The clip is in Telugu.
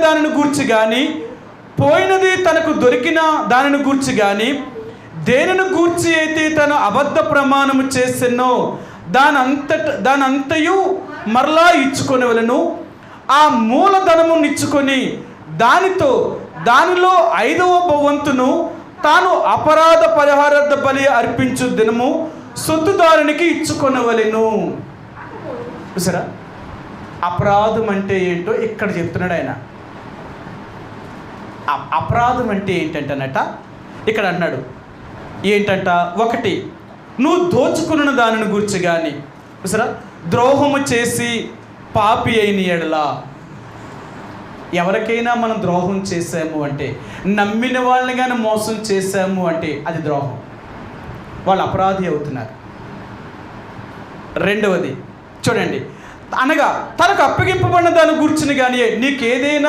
దానిని గూర్చి కానీ, పోయినది తనకు దొరికిన దానిని గూర్చి కానీ, దేనిని గూర్చి అయితే తను అబద్ధ ప్రమాణము చేసినో దానంతయు మరలా ఇచ్చుకొనవలెను. ఆ మూలధనము ఇచ్చుకొని దానిలో 5వ వంతును తాను అపరాధ పరిహారార్థ బలి అర్పించు దినము సొత్తుదారునికి ఇచ్చుకొనవలెను. చూసారా, అపరాధం అంటే ఏంటో ఇక్కడ చెప్తున్నాడు ఆయన. అపరాధం అంటే ఏంటంటనట ఇక్కడ అన్నాడు. ఏంటంట, 1 నువ్వు దోచుకున్న దానిని గురించి కానీ, చూసారా, ద్రోహము చేసి పాపి అయిన ఎడల, ఎవరికైనా మనం ద్రోహం చేసాము అంటే, నమ్మిన వాళ్ళని కానీ మోసం చేసాము అంటే అది ద్రోహం, వాళ్ళు అపరాధి అవుతున్నారు. 2వది చూడండి, అనగా తనకు అప్పగింపబడిన దాని గురించి కానీ నీకేదైనా